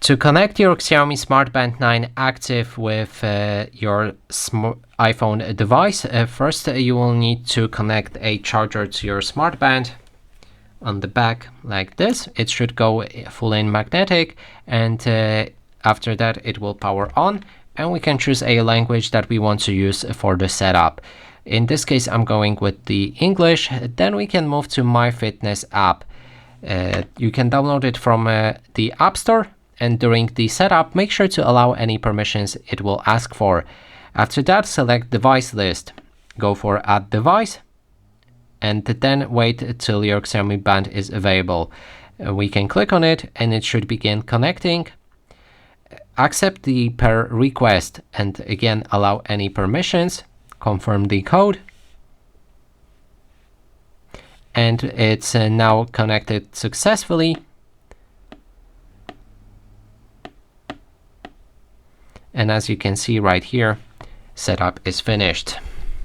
To connect your Xiaomi Smart Band 9 active with your iPhone device, first you will need to connect a charger to your Smart Band on the back like this. It should go full-in magnetic, and after that it will power on, and we can choose a language that we want to use for the setup. In this case, I'm going with the English. Then we can move to My Fitness app. You can download it from the App Store, and during the setup, make sure to allow any permissions it will ask for. After that, select Device List. Go for Add Device, and then wait till your Xiaomi Band is available. We can click on it, and it should begin connecting. Accept the per request, and again allow any permissions. Confirm the code, and it's now connected successfully. And as you can see right here, setup is finished.